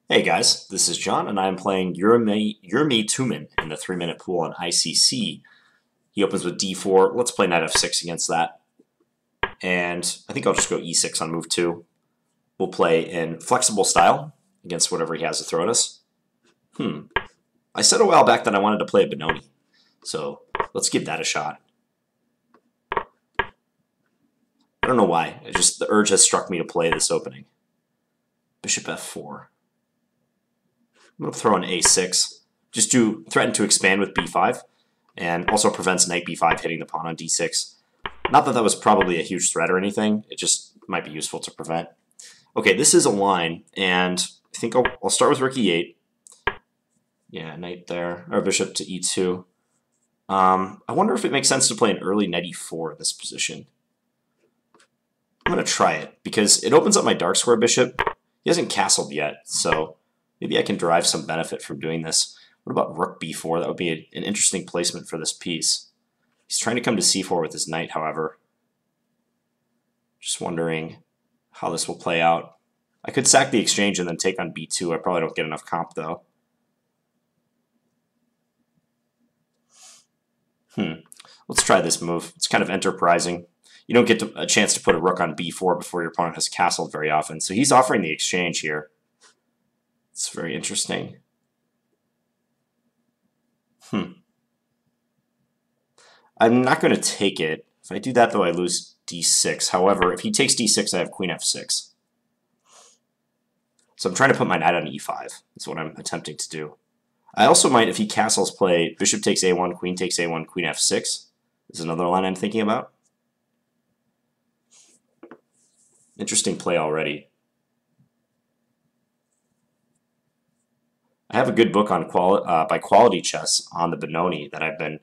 Hey guys, this is John, and I'm playing UrimyTumin in the 3-minute pool on ICC. He opens with d4. Let's play knight f6 against that. And I think I'll just go e6 on move 2. We'll play in flexible style against whatever he has to throw at us. I said a while back that I wanted to play a Benoni, so let's give that a shot. I don't know why. The urge has struck me to play this opening. Bishop f4. I'm going to throw an a6, just to threaten to expand with b5, and also prevents knight b5 hitting the pawn on d6. Not that that was probably a huge threat or anything, it just might be useful to prevent. Okay, this is a line, and I think I'll start with rook e8. Yeah, knight there, or bishop to e2. I wonder if it makes sense to play an early knight e4 in this position. I'm going to try it, because it opens up my dark square bishop. He hasn't castled yet, so maybe I can derive some benefit from doing this. What about rook b4? That would be an interesting placement for this piece. He's trying to come to c4 with his knight, however. Just wondering how this will play out. I could sack the exchange and then take on b2. I probably don't get enough comp, though. Let's try this move. It's kind of enterprising. You don't get a chance to put a rook on b4 before your opponent has castled very often. So he's offering the exchange here. It's very interesting. I'm not going to take it. If I do that, though, I lose d6. However, if he takes d6, I have queen f6. So I'm trying to put my knight on e5. That's what I'm attempting to do. I also might, if he castles, play bishop takes a1, queen takes a1, queen f6. This is another line I'm thinking about. Interesting play already. I have a good book on by Quality Chess on the Benoni that I've been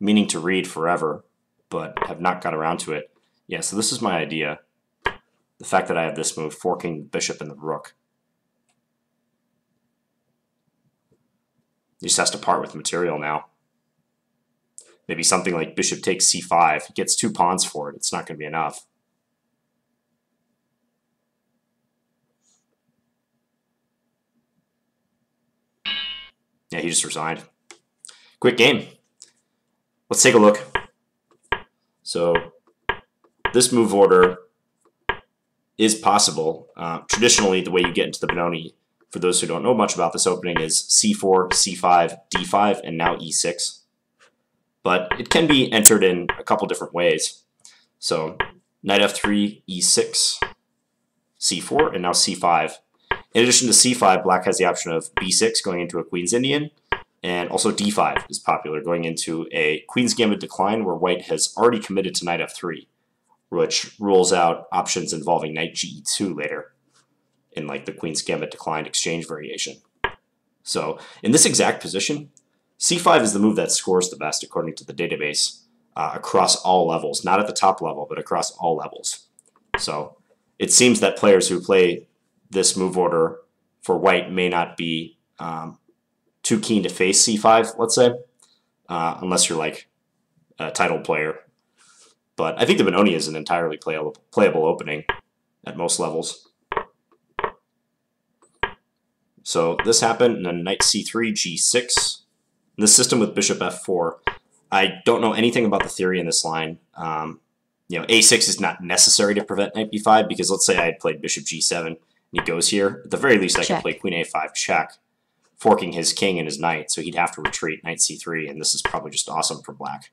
meaning to read forever, but have not got around to it. Yeah, so this is my idea. The fact that I have this move, forking the bishop and the rook. He just has to part with material now. Maybe something like bishop takes c5. He gets 2 pawns for it. It's not going to be enough. Yeah, he just resigned. Quick game. Let's take a look. So this move order is possible. Traditionally, the way you get into the Benoni, for those who don't know much about this opening, is c4, c5, d5, and now e6. But it can be entered in a couple different ways. So knight f3, e6, c4, and now c5. In addition to c5, black has the option of b6 going into a Queen's Indian, and also d5 is popular, going into a Queen's Gambit decline where white has already committed to knight f3, which rules out options involving knight ge2 later in like the Queen's Gambit declined exchange variation. So in this exact position, c5 is the move that scores the best according to the database across all levels, not at the top level, but across all levels. So it seems that players who play this move order for white may not be too keen to face c5, let's say, unless you're like a titled player. But I think the Benoni is an entirely playable opening at most levels. So this happened, and then knight c3, g6. In this system with bishop f4, I don't know anything about the theory in this line. A6 is not necessary to prevent knight b5, because let's say I had played bishop g7, and he goes here. At the very least, I could play queen a5 check, forking his king and his knight, so he'd have to retreat knight c3, and this is probably just awesome for black.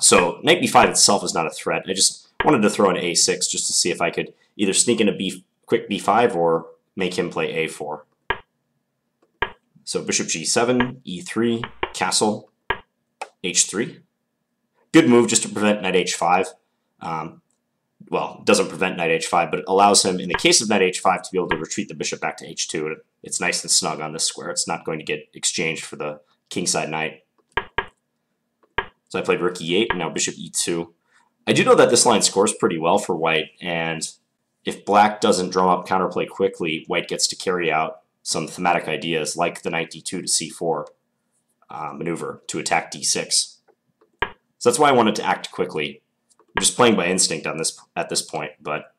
So knight b5 itself is not a threat. I just wanted to throw an a6 just to see if I could either sneak in a quick b5 or make him play a4. So bishop g7, e3, castle, h3. Good move just to prevent knight h5. Well, it doesn't prevent knight h5, but it allows him, in the case of knight h5, to be able to retreat the bishop back to h2. It's nice and snug on this square. It's not going to get exchanged for the kingside knight. So I played rook e8, and now bishop e2. I do know that this line scores pretty well for white, and if black doesn't drum up counterplay quickly, white gets to carry out some thematic ideas like the knight d2 to c4 maneuver to attack d6. So that's why I wanted to act quickly. I'm just playing by instinct on this at this point, but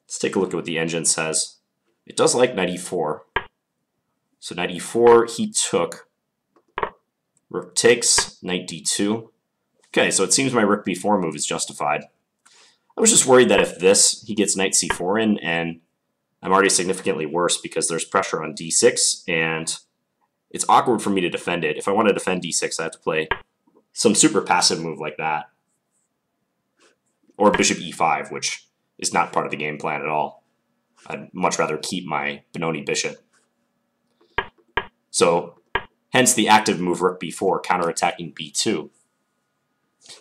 let's take a look at what the engine says. It does like knight e4. So knight e4, he took. Rook takes, knight d2. Okay, so it seems my rook b4 move is justified. I was just worried that if this, he gets knight c4 in, and I'm already significantly worse because there's pressure on d6, and it's awkward for me to defend it. If I want to defend d6, I have to play some super passive move like that. Or bishop e5, which is not part of the game plan at all. I'd much rather keep my Benoni bishop. So, hence the active move rook b4, counterattacking b2.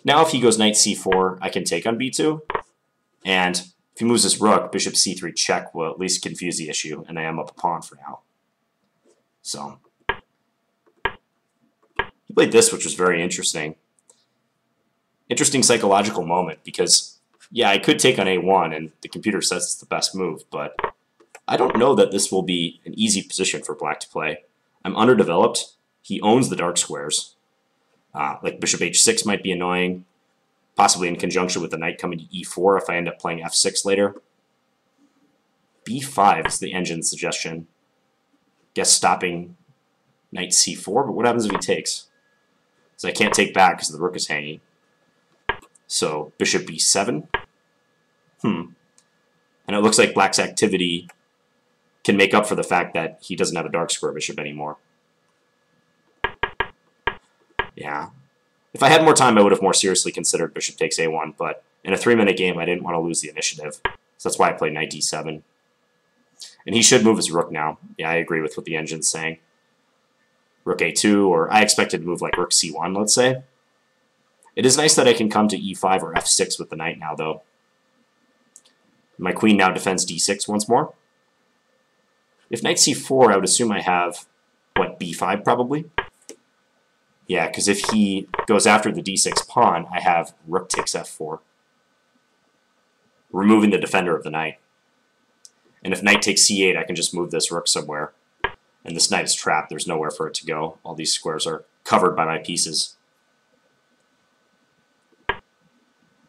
Now if he goes knight c4, I can take on b2. And if he moves his rook, bishop c3 check will at least confuse the issue, and I am up a pawn for now. So, he played this, which was very interesting. Interesting psychological moment, because, yeah, I could take on a1, and the computer says it's the best move, but I don't know that this will be an easy position for black to play. I'm underdeveloped. He owns the dark squares. Like bishop h6 might be annoying, possibly in conjunction with the knight coming to e4 if I end up playing f6 later. b5 is the engine suggestion. Guess stopping knight c4, but what happens if he takes? So I can't take back because the rook is hanging. So bishop b7. And it looks like black's activity can make up for the fact that he doesn't have a dark square bishop anymore. Yeah. If I had more time, I would have more seriously considered bishop takes a1, but in a 3-minute game, I didn't want to lose the initiative. So that's why I played knight d7. And he should move his rook now. Yeah, I agree with what the engine's saying. Rook a2, or I expected to move like rook c1, let's say. It is nice that I can come to e5 or f6 with the knight now, though. My queen now defends d6 once more. If knight c4, I would assume I have, what, b5 probably? Yeah, because if he goes after the d6 pawn, I have rook takes f4, removing the defender of the knight. And if knight takes c8, I can just move this rook somewhere. And this knight is trapped. There's nowhere for it to go. All these squares are covered by my pieces.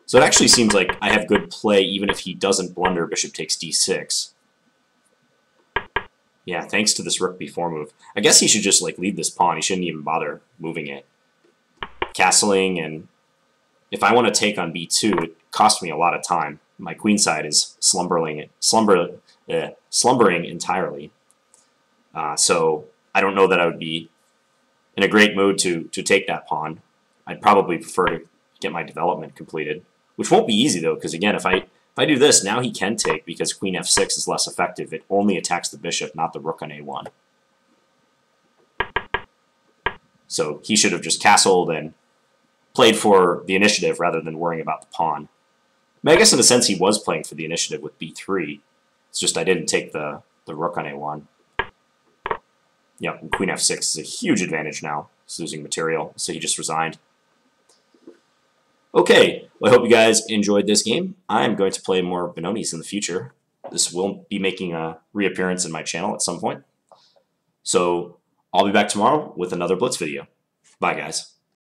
So it actually seems like I have good play even if he doesn't blunder bishop takes d6. Yeah, thanks to this rook b4 move. I guess he should just like leave this pawn. He shouldn't even bother moving it. Castling, and if I want to take on b2, it costs me a lot of time. My queen side is slumbering entirely. So I don't know that I would be in a great mood to take that pawn. I'd probably prefer to get my development completed, which won't be easy though, because again, if I do this, now he can take because queen f6 is less effective. It only attacks the bishop, not the rook on a1. So he should have just castled and played for the initiative rather than worrying about the pawn. I mean, I guess in a sense he was playing for the initiative with b3. It's just I didn't take the rook on a1. Yep, and queen f6 is a huge advantage now. He's losing material, so he just resigned. Okay, well, I hope you guys enjoyed this game. I'm going to play more Benonis in the future. This will be making a reappearance in my channel at some point. So I'll be back tomorrow with another Blitz video. Bye, guys.